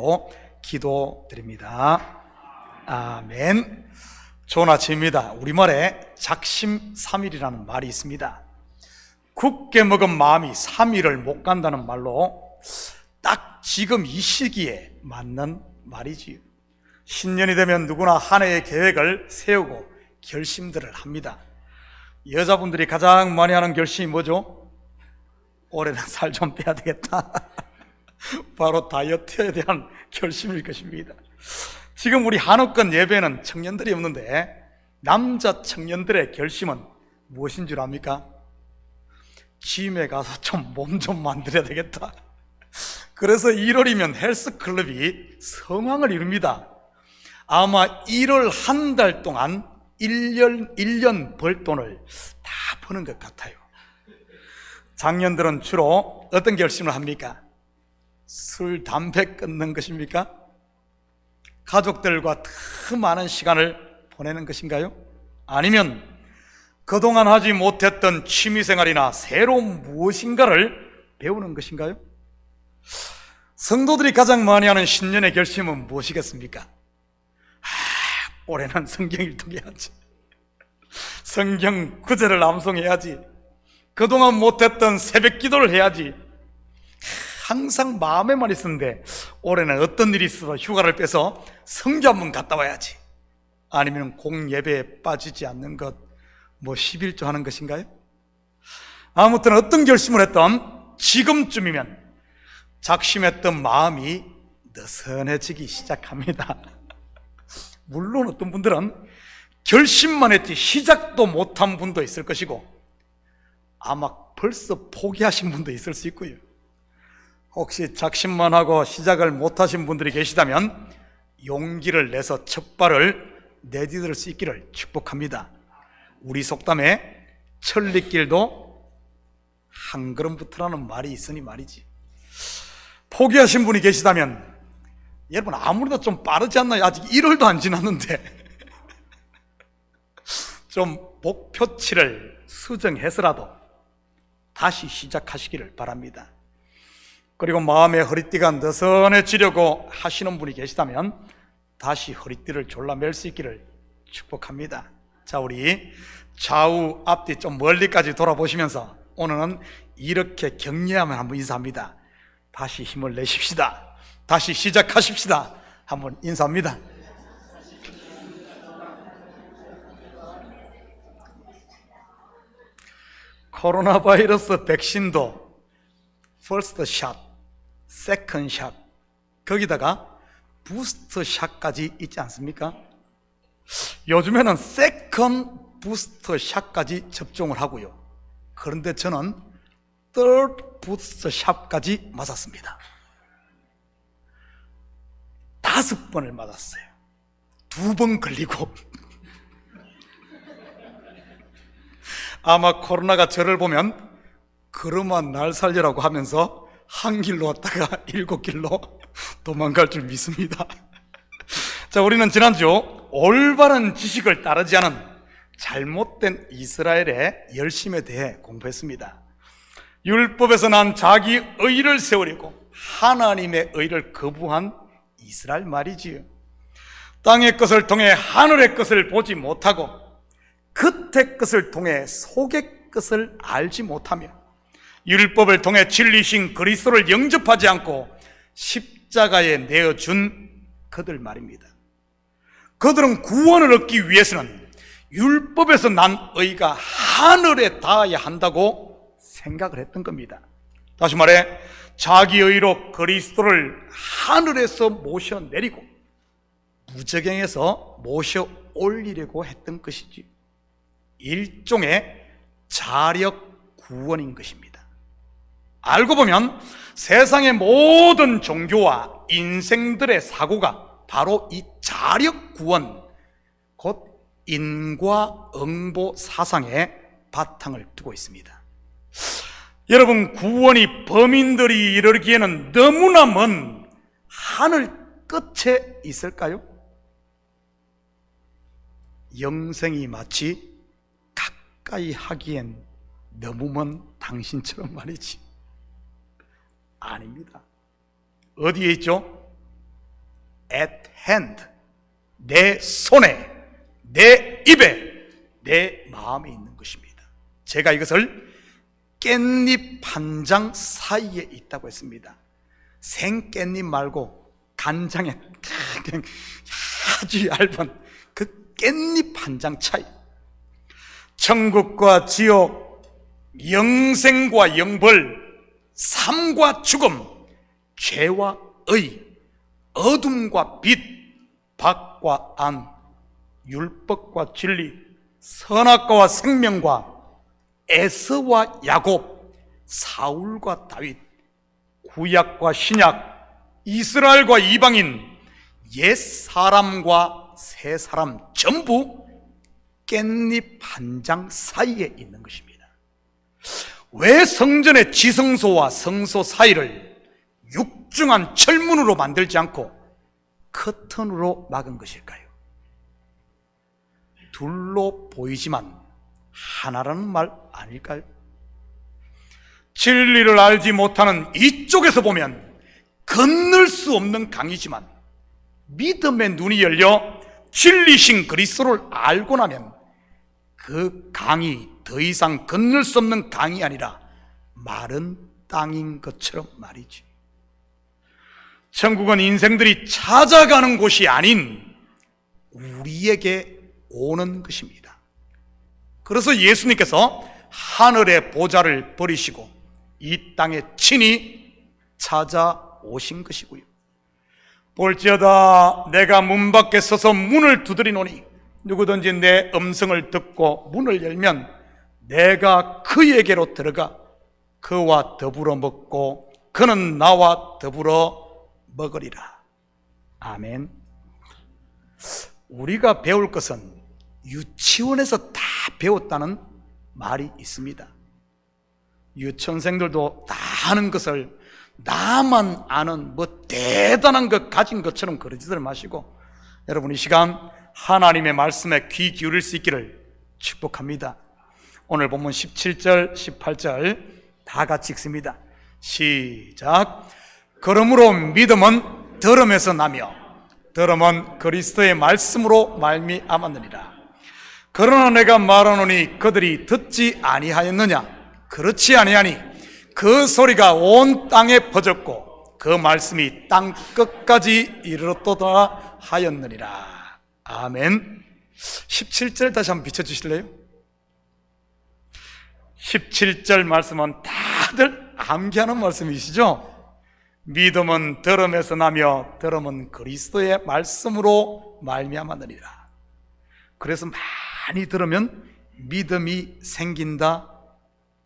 되시기로 기도드립니다. 아멘. 좋은 아침입니다. 우리말에 작심삼일이라는 말이 있습니다. 굳게 먹은 마음이 3일을 못 간다는 말로 딱 지금 이 시기에 맞는 말이지요. 신년이 되면 누구나 한 해의 계획을 세우고 결심들을 합니다. 여자분들이 가장 많이 하는 결심이 뭐죠? 올해는 살 좀 빼야 되겠다. 바로 다이어트에 대한 결심일 것입니다. 지금 우리 한옥권 예배는 청년들이 없는데 남자 청년들의 결심은 무엇인 줄 압니까? 짐에 가서 좀 몸 좀 만들어야 되겠다. 그래서 1월이면 헬스클럽이 성황을 이룹니다. 아마 1월 한 달 동안 1년 벌 돈을 다 버는 것 같아요. 장년들은 주로 어떤 결심을 합니까? 술, 담배 끊는 것입니까? 가족들과 더 많은 시간을 보내는 것인가요? 아니면 그동안 하지 못했던 취미생활이나 새로운 무엇인가를 배우는 것인가요? 성도들이 가장 많이 하는 신년의 결심은 무엇이겠습니까? 올해는 성경 일독해야지, 성경 구절을 암송해야지, 그동안 못했던 새벽 기도를 해야지. 항상 마음에만 있었는데 올해는 어떤 일이 있어서 휴가를 빼서 성교 한번 갔다 와야지. 아니면 공예배에 빠지지 않는 것, 11조 하는 것인가요? 아무튼 어떤 결심을 했던 지금쯤이면 작심했던 마음이 느슨해지기 시작합니다. 물론 어떤 분들은 결심만 했지 시작도 못한 분도 있을 것이고 아마 벌써 포기하신 분도 있을 수 있고요. 혹시 작심만 하고 시작을 못하신 분들이 계시다면 용기를 내서 첫 발을 내디딜 수 있기를 축복합니다. 우리 속담에 천리길도 한 걸음부터라는 말이 있으니 말이지. 포기하신 분이 계시다면 여러분 아무래도 좀 빠르지 않나요? 아직 1월도 안 지났는데 좀 목표치를 수정해서라도 다시 시작하시기를 바랍니다. 그리고 마음의 허리띠가 느슨해지려고 하시는 분이 계시다면 다시 허리띠를 졸라맬 수 있기를 축복합니다. 자, 우리 좌우 앞뒤 좀 멀리까지 돌아보시면서 오늘은 이렇게 격려하면 한번 인사합니다. 다시 힘을 내십시다. 다시 시작하십시다. 한번 인사합니다. 코로나 바이러스 백신도 퍼스트 샷, 세컨드 샷, 거기다가 부스터 샷까지 있지 않습니까? 요즘에는 세컨드 부스터 샷까지 접종을 하고요. 그런데 저는 third 부스터 샷까지 맞았습니다. 5번을 맞았어요. 2번 걸리고 아마 코로나가 저를 보면 그러만 날 살려라고 하면서 한 길로 왔다가 7길로 도망갈 줄 믿습니다. 자, 우리는 지난주 올바른 지식을 따르지 않은 잘못된 이스라엘의 열심에 대해 공부했습니다. 율법에서 난 자기 의를 세우려고 하나님의 의를 거부한 이스라엘 말이지요. 땅의 것을 통해 하늘의 것을 보지 못하고 겉의 것을 통해 속의 것을 알지 못하며 율법을 통해 진리신 그리스도를 영접하지 않고 십자가에 내어준 그들 말입니다. 그들은 구원을 얻기 위해서는 율법에서 난 의가 하늘에 닿아야 한다고 생각을 했던 겁니다. 다시 말해 자기 의로 그리스도를 하늘에서 모셔내리고 무저갱에서 모셔 올리려고 했던 것이지, 일종의 자력 구원인 것입니다. 알고 보면 세상의 모든 종교와 인생들의 사고가 바로 이 자력 구원, 곧 인과응보 사상에 바탕을 두고 있습니다. 여러분, 구원이 범인들이 이르기에는 너무나 먼 하늘 끝에 있을까요? 영생이 마치 가까이 하기엔 너무 먼 당신처럼 말이지. 아닙니다. 어디에 있죠? at hand, 내 손에, 내 입에, 내 마음에 있는 것입니다. 제가 이것을 깻잎 한 장 사이에 있다고 했습니다. 생 깻잎 말고 간장에 그냥 아주 얇은 그 깻잎 한 장 차이. 천국과 지옥, 영생과 영벌, 삶과 죽음, 죄와 의, 어둠과 빛, 밖과 안, 율법과 진리, 선악과와 생명과 에서와 야곱, 사울과 다윗, 구약과 신약, 이스라엘과 이방인, 옛 사람과 새 사람 전부 깻잎 한 장 사이에 있는 것입니다. 왜 성전의 지성소와 성소 사이를 육중한 철문으로 만들지 않고 커튼으로 막은 것일까요? 둘로 보이지만 하나라는 말 아닐까요? 진리를 알지 못하는 이쪽에서 보면 건널 수 없는 강이지만 믿음의 눈이 열려 진리신 그리스도를 알고 나면 그 강이 더 이상 건널 수 없는 강이 아니라 마른 땅인 것처럼 말이지. 천국은 인생들이 찾아가는 곳이 아닌 우리에게 오는 것입니다. 그래서 예수님께서 하늘의 보좌를 버리시고 이 땅에 친히 찾아오신 것이고요. 볼지어다 내가 문 밖에 서서 문을 두드리노니 누구든지 내 음성을 듣고 문을 열면 내가 그에게로 들어가 그와 더불어 먹고 그는 나와 더불어 먹으리라. 아멘. 우리가 배울 것은 유치원에서 다 배웠다는 말이 있습니다. 유치원생들도 다 아는 것을 나만 아는 대단한 것 가진 것처럼 그러지들 마시고, 여러분 이 시간 하나님의 말씀에 귀 기울일 수 있기를 축복합니다. 오늘 본문 17절 18절 다 같이 읽습니다. 시작. 그러므로 믿음은 들음에서 나며 들음은 그리스도의 말씀으로 말미암았느니라. 그러나 내가 말하노니 그들이 듣지 아니하였느냐? 그렇지 아니하니 그 소리가 온 땅에 퍼졌고 그 말씀이 땅 끝까지 이르렀도다 하였느니라. 아멘. 17절 다시 한번 비춰주실래요? 17절 말씀은 다들 암기하는 말씀이시죠? 믿음은 들음에서 나며 들음은 그리스도의 말씀으로 말미암았느니라. 그래서 많이 들으면 믿음이 생긴다.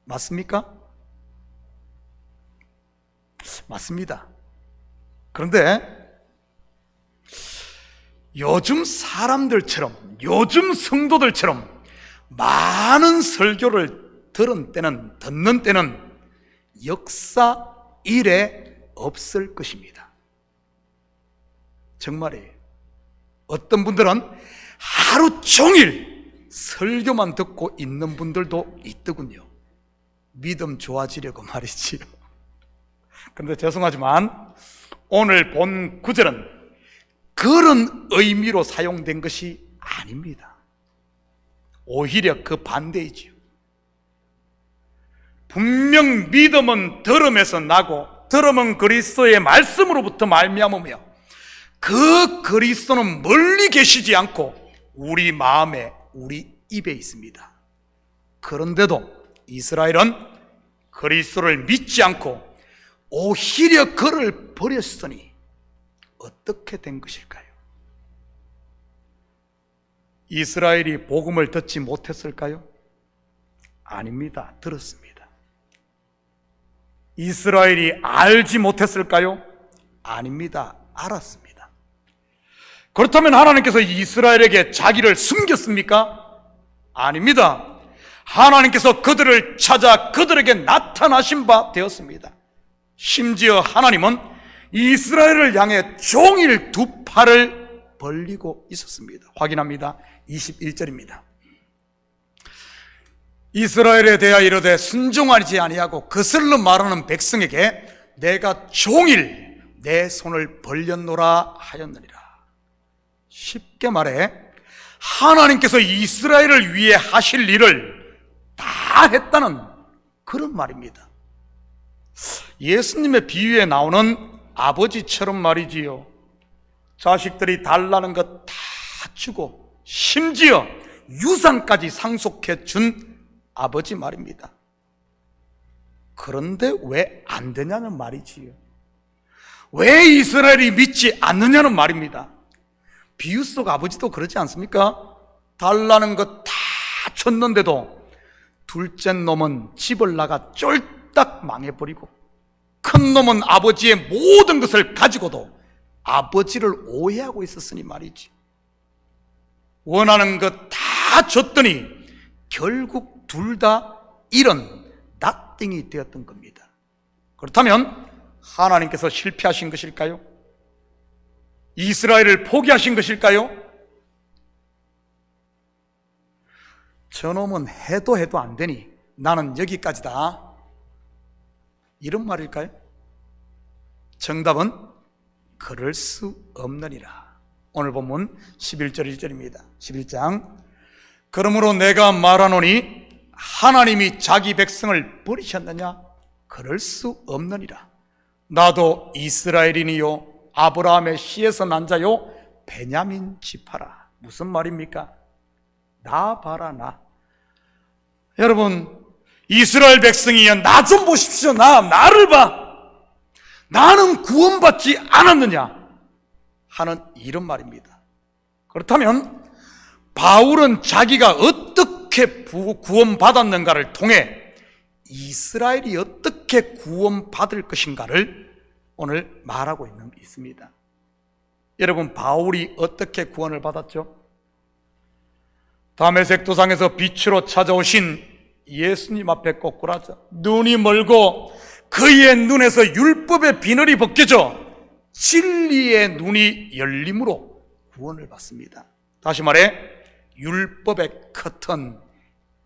맞습니까? 맞습니다. 그런데 요즘 사람들처럼, 요즘 성도들처럼 많은 설교를 듣는 때는 역사 이래 없을 것입니다. 정말이에요. 어떤 분들은 하루 종일 설교만 듣고 있는 분들도 있더군요. 믿음 좋아지려고 말이지요. 그런데 죄송하지만 오늘 본 구절은 그런 의미로 사용된 것이 아닙니다. 오히려 그 반대이지요. 분명 믿음은 들음에서 나고 들음은 그리스도의 말씀으로부터 말미암으며 그 그리스도는 멀리 계시지 않고 우리 마음에, 우리 입에 있습니다. 그런데도 이스라엘은 그리스도를 믿지 않고 오히려 그를 버렸으니 어떻게 된 것일까요? 이스라엘이 복음을 듣지 못했을까요? 아닙니다. 들었습니다. 이스라엘이 알지 못했을까요? 아닙니다. 알았습니다. 그렇다면 하나님께서 이스라엘에게 자기를 숨겼습니까? 아닙니다. 하나님께서 그들을 찾아 그들에게 나타나신 바 되었습니다. 심지어 하나님은 이스라엘을 향해 종일 두 팔을 벌리고 있었습니다. 확인합니다. 21절입니다. 이스라엘에 대하여 이르되 순종하지 아니하고 거슬러 말하는 백성에게 내가 종일 내 손을 벌렸노라 하였느니라. 쉽게 말해 하나님께서 이스라엘을 위해 하실 일을 다 했다는 그런 말입니다. 예수님의 비유에 나오는 아버지처럼 말이지요. 자식들이 달라는 것 다 주고 심지어 유산까지 상속해 준 아버지 말입니다. 그런데 왜 안 되냐는 말이지요. 왜 이스라엘이 믿지 않느냐는 말입니다. 비유 속 아버지도 그러지 않습니까? 달라는 것 다 줬는데도 둘째 놈은 집을 나가 쫄딱 망해버리고 큰 놈은 아버지의 모든 것을 가지고도 아버지를 오해하고 있었으니 말이지. 원하는 것 다 줬더니 결국 둘 다 이런 nothing이 되었던 겁니다. 그렇다면 하나님께서 실패하신 것일까요? 이스라엘을 포기하신 것일까요? 저놈은 해도 안 되니 나는 여기까지다, 이런 말일까요? 정답은 그럴 수 없느니라. 오늘 본문 11절 1절입니다. 11장. 그러므로 내가 말하노니 하나님이 자기 백성을 버리셨느냐? 그럴 수 없느니라. 나도 이스라엘이니요 아브라함의 씨에서 난 자요 베냐민 지파라. 무슨 말입니까? 나 봐라, 나. 여러분, 이스라엘 백성이여 나 좀 보십시오. 나를 봐. 나는 구원받지 않았느냐 하는 이런 말입니다. 그렇다면 바울은 자기가 어떻게 구원받았는가를 통해 이스라엘이 어떻게 구원받을 것인가를 오늘 말하고 있습니다. 여러분, 바울이 어떻게 구원을 받았죠? 다메섹 도상에서 빛으로 찾아오신 예수님 앞에 꼬꾸라져 눈이 멀고 그의 눈에서 율법의 비늘이 벗겨져 진리의 눈이 열림으로 구원을 받습니다. 다시 말해 율법의 커튼,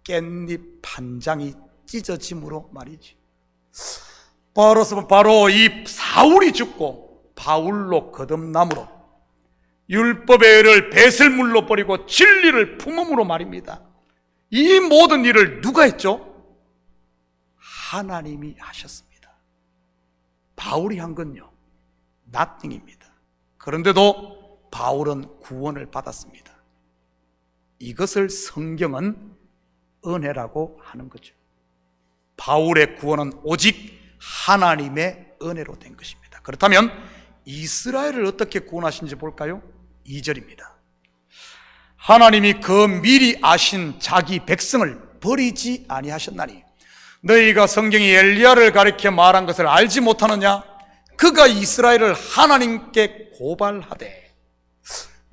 깻잎 한 장이 찢어짐으로 말이지. 바로 이 사울이 죽고 바울로 거듭남으로 율법의 의를 배설물로 버리고 진리를 품음으로 말입니다. 이 모든 일을 누가 했죠? 하나님이 하셨습니다. 바울이 한 건요, nothing입니다. 그런데도 바울은 구원을 받았습니다. 이것을 성경은 은혜라고 하는 거죠. 바울의 구원은 오직 하나님의 은혜로 된 것입니다. 그렇다면 이스라엘을 어떻게 구원하신지 볼까요? 2절입니다. 하나님이 그 미리 아신 자기 백성을 버리지 아니하셨나니 너희가 성경이 엘리야를 가리켜 말한 것을 알지 못하느냐? 그가 이스라엘을 하나님께 고발하되.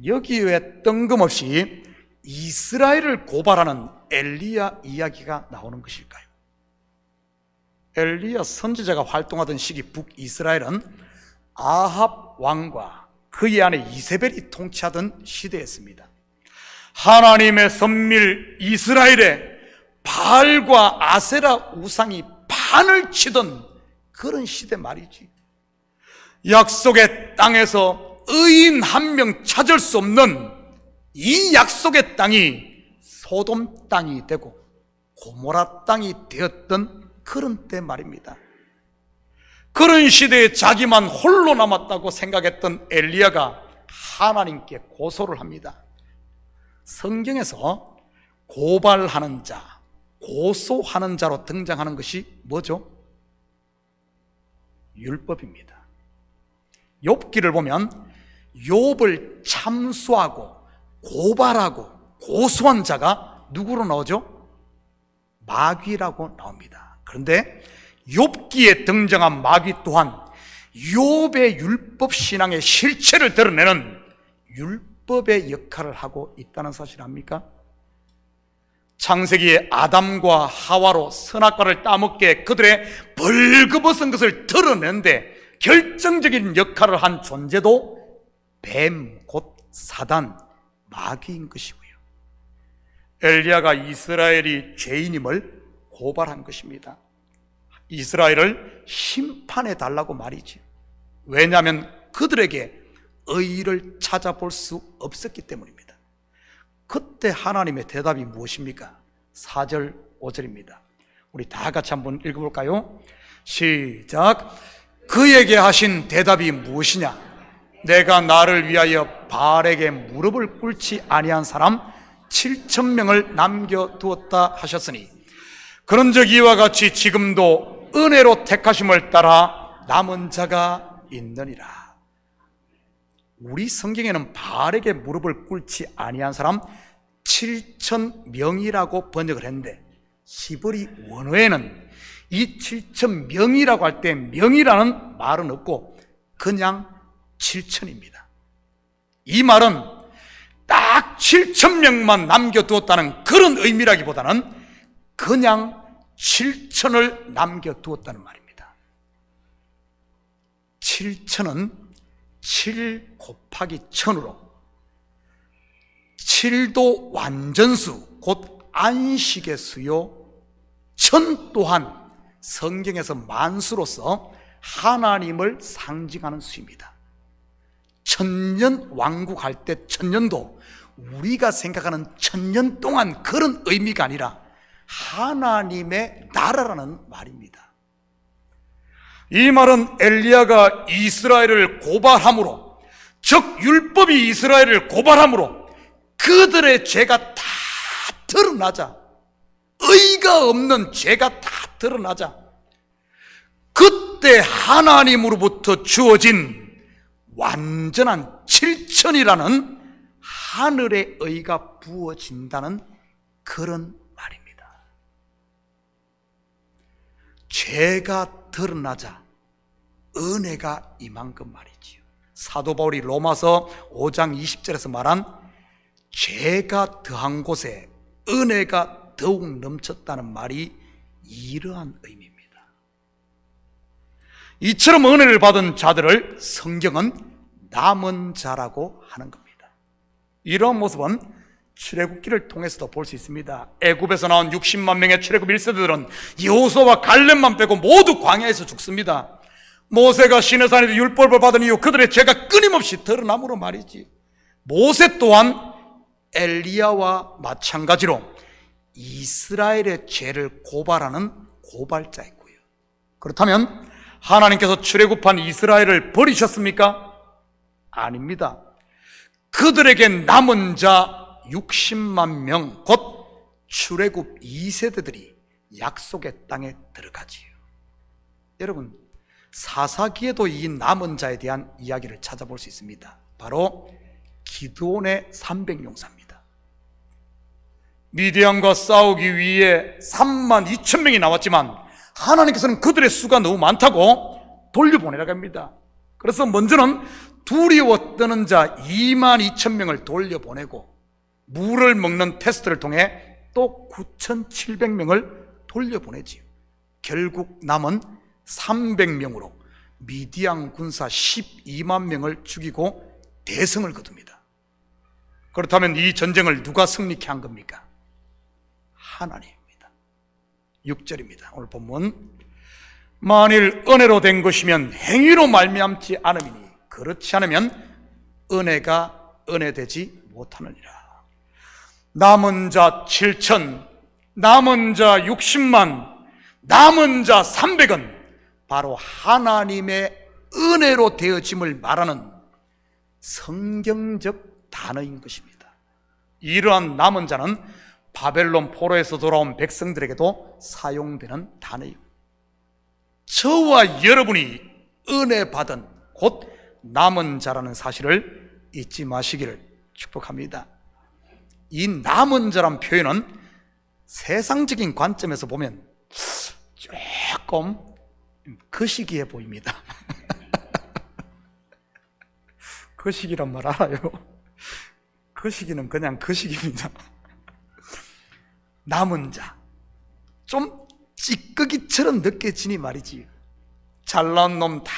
여기 왜 뜬금없이 이스라엘을 고발하는 엘리야 이야기가 나오는 것일까요? 엘리야 선지자가 활동하던 시기 북이스라엘은 아합 왕과 그의 아내 이세벨이 통치하던 시대였습니다. 하나님의 선밀 이스라엘에 바알과 아세라 우상이 판을 치던 그런 시대 말이지. 약속의 땅에서 의인 한 명 찾을 수 없는 이 약속의 땅이 소돔 땅이 되고 고모라 땅이 되었던 그런 때 말입니다. 그런 시대에 자기만 홀로 남았다고 생각했던 엘리야가 하나님께 고소를 합니다. 성경에서 고발하는 자, 고소하는 자로 등장하는 것이 뭐죠? 율법입니다. 욥기를 보면 욥을 참수하고 고발하고 고소한 자가 누구로 나오죠? 마귀라고 나옵니다. 그런데 욥기에 등장한 마귀 또한 욥의 율법 신앙의 실체를 드러내는 율법의 역할을 하고 있다는 사실 압니까? 창세기에 아담과 하와로 선악과를 따먹게 그들의 벌거벗은 것을 드러내는데 결정적인 역할을 한 존재도 뱀, 곧 사단, 마귀인 것이고요. 엘리야가 이스라엘이 죄인임을 고발한 것입니다. 이스라엘을 심판해 달라고 말이지. 왜냐하면 그들에게 의의를 찾아볼 수 없었기 때문입니다. 그때 하나님의 대답이 무엇입니까? 4절, 5절입니다. 우리 다 같이 한번 읽어볼까요? 시작. 그에게 하신 대답이 무엇이냐? 내가 나를 위하여 바알에게 무릎을 꿇지 아니한 사람 7,000명을 남겨두었다 하셨으니 그런즉 이와 같이 지금도 은혜로 택하심을 따라 남은 자가 있느니라. 우리 성경에는 바알에게 무릎을 꿇지 아니한 사람 7,000명이라고 번역을 했는데 히브리 원어에는 이 7,000명이라고 할 때 명이라는 말은 없고 그냥 7,000입니다. 이 말은 딱 7,000명만 남겨두었다는 그런 의미라기보다는 그냥 7,000을 남겨두었다는 말입니다. 7,000은 7 곱하기 1000으로 7도 완전수 곧 안식의 수요, 1000 또한 성경에서 만수로서 하나님을 상징하는 수입니다. 천년 왕국할 때 천년도 우리가 생각하는 천년 동안 그런 의미가 아니라 하나님의 나라라는 말입니다. 이 말은 엘리야가 이스라엘을 고발함으로, 즉 율법이 이스라엘을 고발함으로 그들의 죄가 다 드러나자, 의가 없는 죄가 다 드러나자 그때 하나님으로부터 주어진 완전한 7,000이라는 하늘의 의가 부어진다는 그런 말입니다. 죄가 드러나자 은혜가 임한 말이지요. 사도 바울이 로마서 5장 20절에서 말한 죄가 더한 곳에 은혜가 더욱 넘쳤다는 말이 이러한 의미입니다. 이처럼 은혜를 받은 자들을 성경은 남은 자라고 하는 겁니다. 이런 모습은 출애굽기를 통해서도 볼 수 있습니다. 애굽에서 나온 60만 명의 출애굽 1세대들은 여호수아와 갈렙만 빼고 모두 광야에서 죽습니다. 모세가 시내산에서 율법을 받은 이후 그들의 죄가 끊임없이 드러나므로 말이지. 모세 또한 엘리야와 마찬가지로 이스라엘의 죄를 고발하는 고발자였고요. 그렇다면 하나님께서 출애굽한 이스라엘을 버리셨습니까? 아닙니다. 그들에게 남은 자 60만 명, 곧 출애굽 2세대들이 약속의 땅에 들어가지요. 여러분, 사사기에도 이 남은 자에 대한 이야기를 찾아볼 수 있습니다. 바로 기드온의 300용사입니다. 미디안과 싸우기 위해 32,000명이 나왔지만 하나님께서는 그들의 수가 너무 많다고 돌려보내라고 합니다. 그래서 먼저는 두려워 떠는 자 22,000명을 돌려보내고 물을 먹는 테스트를 통해 또 9,700명을 돌려보내지요. 결국 남은 300명으로 미디안 군사 12만 명을 죽이고 대성을 거둡니다. 그렇다면 이 전쟁을 누가 승리케 한 겁니까? 하나님입니다. 6절입니다. 오늘 본문, 만일 은혜로 된 것이면 행위로 말미암지 않음이니 그렇지 않으면 은혜가 은혜되지 못하느니라. 남은 자 7,000, 남은 자 60만, 남은 자 300은 바로 하나님의 은혜로 되어짐을 말하는 성경적 단어인 것입니다. 이러한 남은 자는 바벨론 포로에서 돌아온 백성들에게도 사용되는 단어예요. 저와 여러분이 은혜 받은 곧 남은 자라는 사실을 잊지 마시기를 축복합니다. 이 남은 자란 표현은 세상적인 관점에서 보면 조금 거시기해 보입니다. 거시기란 말 알아요? 거시기는 그냥 거시기입니다. 남은 자, 좀 찌꺼기처럼 느껴지니 말이지. 잘난 놈 다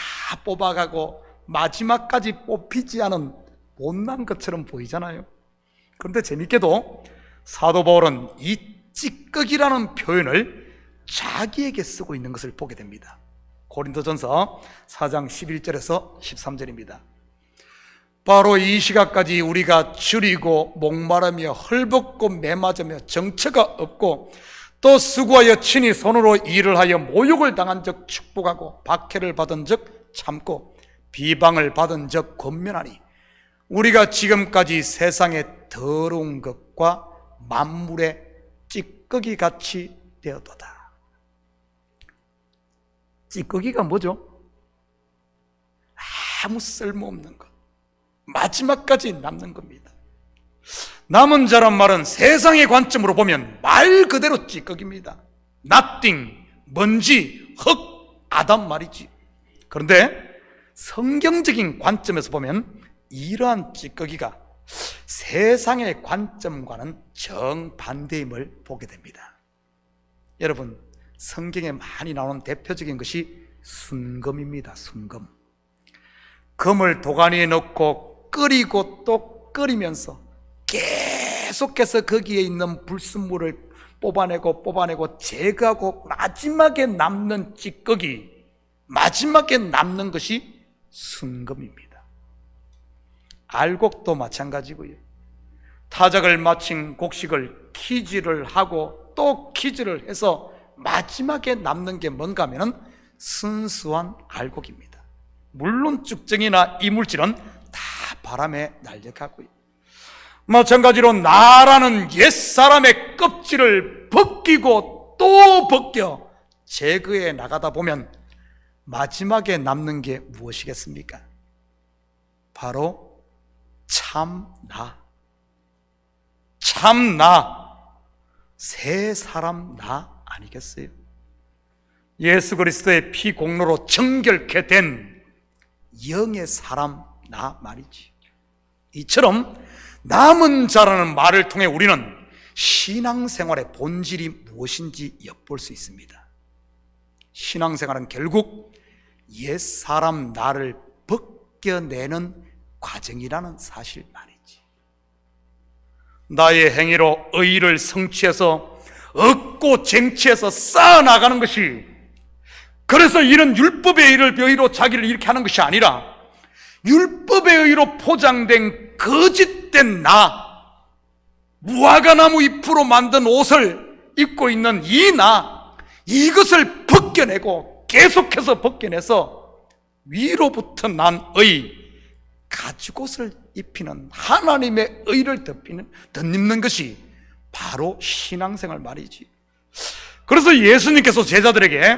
뽑아가고 마지막까지 뽑히지 않은 못난 것처럼 보이잖아요. 그런데 재밌게도 사도 바울은 이 찌꺼기라는 표현을 자기에게 쓰고 있는 것을 보게 됩니다. 고린도전서 4장 11절에서 13절입니다. 바로 이 시각까지 우리가 줄이고 목마르며 헐벗고 매맞으며 정처가 없고 또 수고하여 친히 손으로 일을 하여 모욕을 당한 적 축복하고 박해를 받은 적 참고 비방을 받은 적 권면하니 우리가 지금까지 세상의 더러운 것과 만물의 찌꺼기 같이 되었도다. 찌꺼기가 뭐죠? 아무 쓸모없는 것, 마지막까지 남는 겁니다. 남은 자란 말은 세상의 관점으로 보면 말 그대로 찌꺼기입니다. nothing, 먼지, 흙, 아담 말이지. 그런데 성경적인 관점에서 보면 이러한 찌꺼기가 세상의 관점과는 정반대임을 보게 됩니다. 여러분, 성경에 많이 나오는 대표적인 것이 순금입니다. 순금. 금을 도가니에 넣고 끓이고 또 끓이면서 계속해서 거기에 있는 불순물을 뽑아내고 제거하고 마지막에 남는 찌꺼기, 마지막에 남는 것이 순금입니다. 알곡도 마찬가지고요. 타작을 마친 곡식을 키질을 하고 또 키질을 해서 마지막에 남는 게 뭔가 하면 순수한 알곡입니다. 물론 쭉정이나 이물질은 다 바람에 날려가고요. 마찬가지로 나라는 옛사람의 껍질을 벗기고 또 벗겨 제거해 나가다 보면 마지막에 남는 게 무엇이겠습니까? 바로 참나, 새 사람 나 아니겠어요? 예수 그리스도의 피 공로로 정결케 된 영의 사람 나 말이지. 이처럼 남은 자라는 말을 통해 우리는 신앙생활의 본질이 무엇인지 엿볼 수 있습니다. 신앙생활은 결국 옛사람 나를 벗겨내는 과정이라는 사실 말이지. 나의 행위로 의의를 성취해서 얻고 쟁취해서 쌓아나가는 것이, 그래서 이런 율법의 의의로 자기를 이렇게 하는 것이 아니라 율법의 의의로 포장된 거짓된 나, 무화과나무 잎으로 만든 옷을 입고 있는 이 나, 이것을 벗겨내고 계속해서 벗겨내서 위로부터 난 의, 가죽옷을 입히는 하나님의 의를 덧입는 것이 바로 신앙생활 말이지. 그래서 예수님께서 제자들에게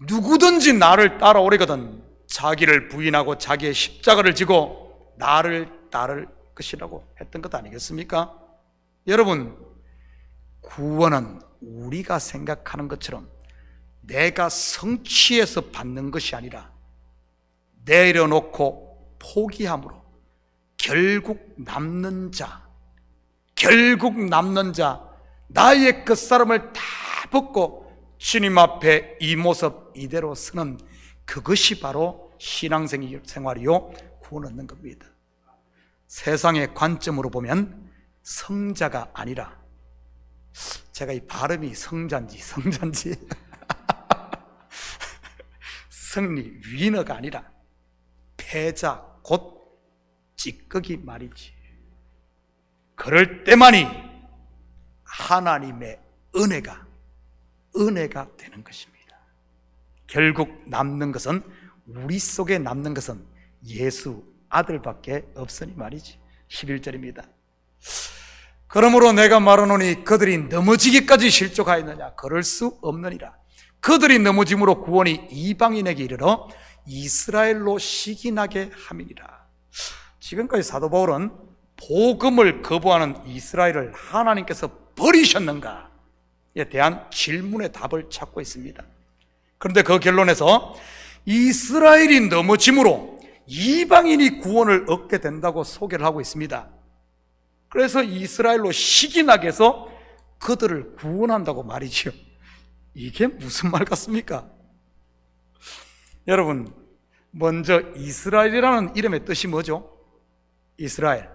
누구든지 나를 따라오려거든 자기를 부인하고 자기의 십자가를 지고 나를 따를 것이라고 했던 것 아니겠습니까? 여러분, 구원은 우리가 생각하는 것처럼 내가 성취해서 받는 것이 아니라 내려놓고 포기함으로 결국 남는 자, 나의 끝사람을 다 벗고 주님 앞에 이 모습 이대로 서는 그것이 바로 신앙생활이요 구원 얻는 겁니다. 세상의 관점으로 보면 성자가 아니라, 제가 이 발음이 성자인지 승리, 위너가 아니라 패자, 곧 찌꺼기 말이지. 그럴 때만이 하나님의 은혜가 되는 것입니다. 결국 남는 것은, 우리 속에 남는 것은 예수 아들밖에 없으니 말이지. 11절입니다. 그러므로 내가 말하노니 그들이 넘어지기까지 실족하였느냐? 그럴 수 없느니라. 그들이 넘어짐으로 구원이 이방인에게 이르러 이스라엘로 시기나게 함이니라. 지금까지 사도 바울은 복음을 거부하는 이스라엘을 하나님께서 버리셨는가에 대한 질문의 답을 찾고 있습니다. 그런데 그 결론에서 이스라엘이 넘어짐으로 이방인이 구원을 얻게 된다고 소개를 하고 있습니다. 그래서 이스라엘로 시기나게 해서 그들을 구원한다고 말이죠. 이게 무슨 말 같습니까? 여러분, 먼저 이스라엘이라는 이름의 뜻이 뭐죠? 이스라엘.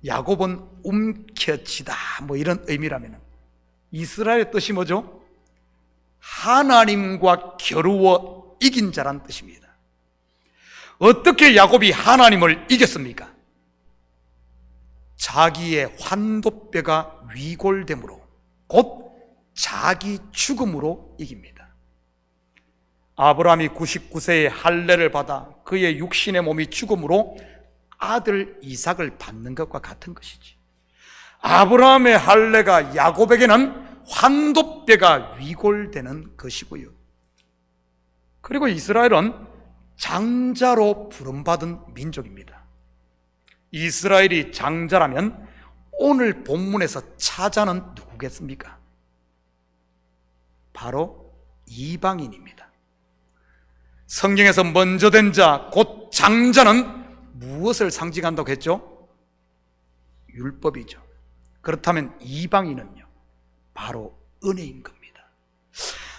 야곱은 움켜쥐다, 뭐 이런 의미라면 이스라엘의 뜻이 뭐죠? 하나님과 겨루어 이긴 자란 뜻입니다. 어떻게 야곱이 하나님을 이겼습니까? 자기의 환도뼈가 위골됨으로, 곧 자기 죽음으로 이깁니다. 아브라함이 99세에 할례를 받아 그의 육신의 몸이 죽음으로 아들 이삭을 받는 것과 같은 것이지. 아브라함의 할례가 야곱에게는 환도뼈가 위골되는 것이고요. 그리고 이스라엘은 장자로 부름받은 민족입니다. 이스라엘이 장자라면 오늘 본문에서 차자는 누구겠습니까? 바로 이방인입니다. 성경에서 먼저 된 자, 곧 장자는 무엇을 상징한다고 했죠? 율법이죠. 그렇다면 이방인은요? 바로 은혜인 겁니다.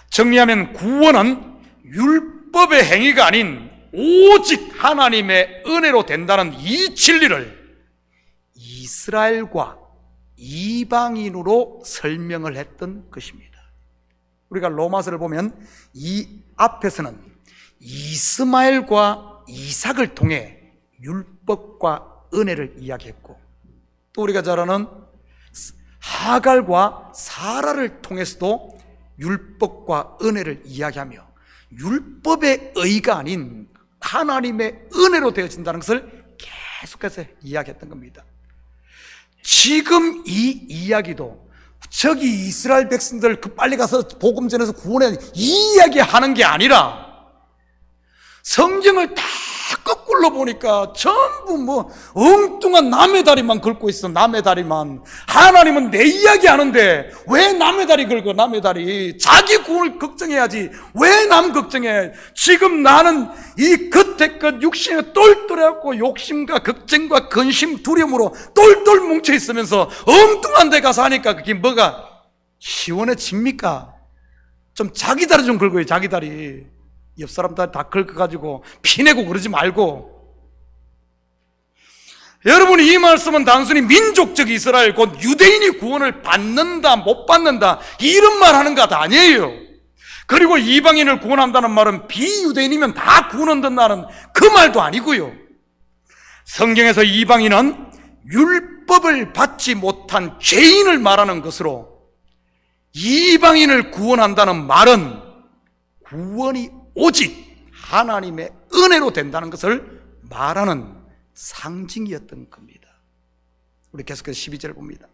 정리하면 구원은 율법의 행위가 아닌 오직 하나님의 은혜로 된다는 이 진리를 이스라엘과 이방인으로 설명을 했던 것입니다. 우리가 로마서를 보면 이 앞에서는 이스마엘과 이삭을 통해 율법과 은혜를 이야기했고, 또 우리가 잘 아는 하갈과 사라를 통해서도 율법과 은혜를 이야기하며 율법의 의가 아닌 하나님의 은혜로 되어진다는 것을 계속해서 이야기했던 겁니다. 지금 이 이야기도 저기 이스라엘 백성들 빨리 가서 복음 전해서 구원해, 이 이야기 하는 게 아니라 성경을 다 거꾸로 보니까 전부 엉뚱한 남의 다리만 긁고 있어. 남의 다리만. 하나님은 내 이야기 하는데 왜 남의 다리 긁어? 남의 다리. 자기 구원을 걱정해야지 왜 남 걱정해? 지금 나는 이 겉에껏 육신에 똘똘해갖고 욕심과 걱정과 근심 두려움으로 똘똘 뭉쳐 있으면서 엉뚱한 데 가서 하니까 그게 뭐가 시원해집니까? 좀 자기 다리 좀 긁어요. 자기 다리. 옆 사람들 다 긁어가지고 피내고 그러지 말고. 여러분, 이 말씀은 단순히 민족적 이스라엘, 곧 유대인이 구원을 받는다 못 받는다 이런 말 하는 것 아니에요. 그리고 이방인을 구원한다는 말은 비유대인이면 다 구원한다는 그 말도 아니고요. 성경에서 이방인은 율법을 받지 못한 죄인을 말하는 것으로, 이방인을 구원한다는 말은 구원이 오직 하나님의 은혜로 된다는 것을 말하는 상징이었던 겁니다. 우리 계속해서 12절 봅니다.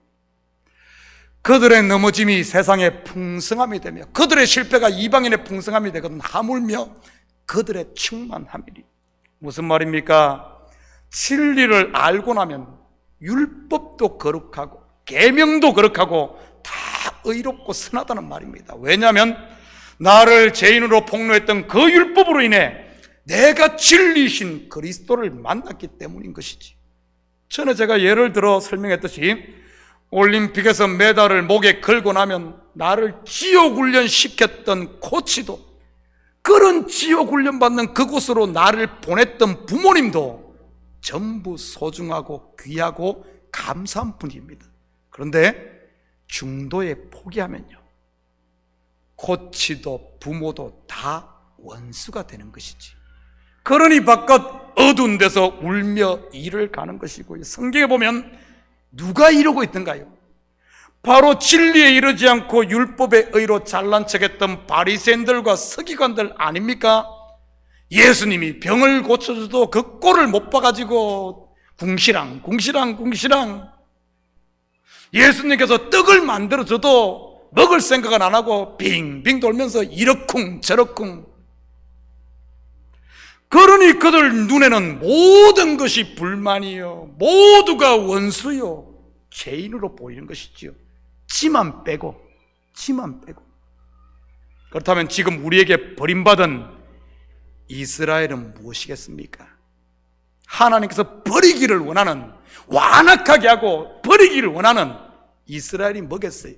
그들의 넘어짐이 세상의 풍성함이 되며 그들의 실패가 이방인의 풍성함이 되거든 하물며 그들의 충만함이니. 무슨 말입니까? 진리를 알고 나면 율법도 거룩하고 계명도 거룩하고 다 의롭고 선하다는 말입니다. 왜냐하면 나를 죄인으로 폭로했던 그 율법으로 인해 내가 진리이신 그리스도를 만났기 때문인 것이지. 전에 제가 예를 들어 설명했듯이 올림픽에서 메달을 목에 걸고 나면 나를 지옥훈련 시켰던 코치도, 그런 지옥훈련 받는 그곳으로 나를 보냈던 부모님도 전부 소중하고 귀하고 감사한 분입니다. 그런데 중도에 포기하면요, 코치도 부모도 다 원수가 되는 것이지. 그러니 바깥 어두운 데서 울며 일을 가는 것이고요. 성경에 보면 누가 이러고 있던가요? 바로 진리에 이르지 않고 율법의 의로 잘난 척했던 바리새인들과 서기관들 아닙니까? 예수님이 병을 고쳐줘도 그 꼴을 못 봐가지고 궁시랑 예수님께서 떡을 만들어줘도 먹을 생각은 안 하고 빙빙 돌면서 이러쿵 저러쿵. 그러니 그들 눈에는 모든 것이 불만이요, 모두가 원수요, 죄인으로 보이는 것이지요. 지만 빼고. 그렇다면 지금 우리에게 버림받은 이스라엘은 무엇이겠습니까? 하나님께서 버리기를 원하는, 완악하게 하고 버리기를 원하는 이스라엘이 뭐겠어요?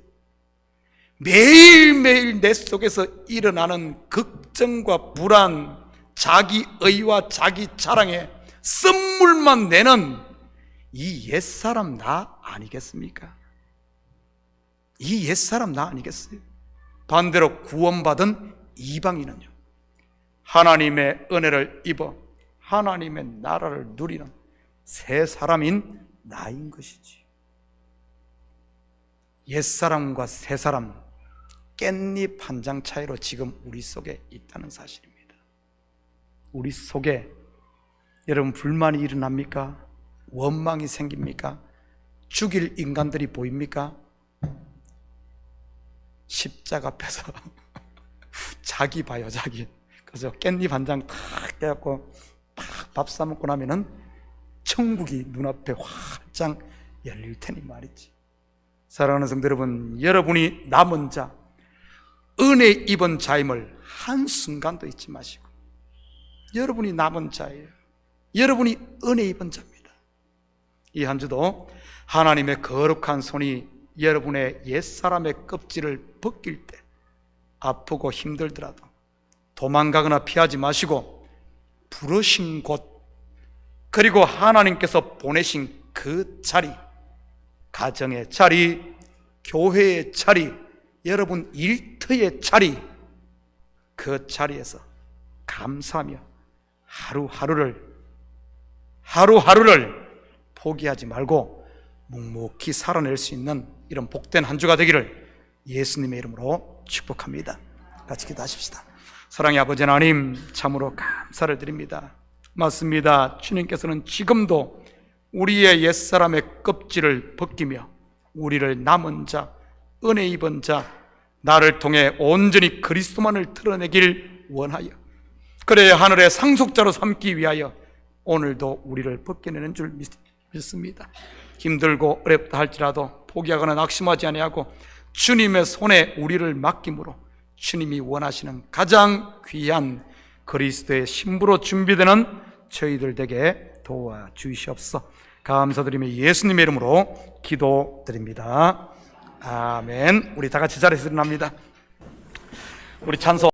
매일매일 내 속에서 일어나는 걱정과 불안, 자기 의와 자기 자랑에 쓴물만 내는 이 옛사람 나 아니겠습니까? 이 옛사람 나 아니겠어요? 반대로 구원받은 이방인은요, 하나님의 은혜를 입어 하나님의 나라를 누리는 새 사람인 나인 것이지. 옛사람과 새사람, 깻잎 한 장 차이로 지금 우리 속에 있다는 사실입니다. 우리 속에 여러분 불만이 일어납니까? 원망이 생깁니까? 죽일 인간들이 보입니까? 십자가 앞에서 자기 봐요, 자기. 그래서 깻잎 한 장 탁 떼갖고 탁 밥 싸먹고 나면은 천국이 눈앞에 활짝 열릴 테니 말이지. 사랑하는 성도 여러분, 여러분이 남은 자, 은혜 입은 자임을 한순간도 잊지 마시고, 여러분이 남은 자예요. 여러분이 은혜 입은 자입니다. 이 한 주도 하나님의 거룩한 손이 여러분의 옛사람의 껍질을 벗길 때 아프고 힘들더라도 도망가거나 피하지 마시고 부르신 곳, 그리고 하나님께서 보내신 그 자리, 가정의 자리, 교회의 자리, 여러분 일터의 자리, 그 자리에서 감사하며 하루하루를 포기하지 말고 묵묵히 살아낼 수 있는 이런 복된 한 주가 되기를 예수님의 이름으로 축복합니다. 같이 기도하십시다. 사랑의 아버지 하나님, 참으로 감사를 드립니다. 맞습니다. 주님께서는 지금도 우리의 옛사람의 껍질을 벗기며 우리를 남은 자, 은혜 입은 자, 나를 통해 온전히 그리스도만을 드러내길 원하여, 그래야 하늘의 상속자로 삼기 위하여 오늘도 우리를 벗겨내는 줄 믿습니다. 힘들고 어렵다 할지라도 포기하거나 낙심하지 아니하고 주님의 손에 우리를 맡김으로 주님이 원하시는 가장 귀한 그리스도의 신부로 준비되는 저희들 되게 도와주시옵소서. 감사드리며 예수님의 이름으로 기도드립니다. 아멘. 우리 다 같이 자리에서 일어납니다. 우리 찬송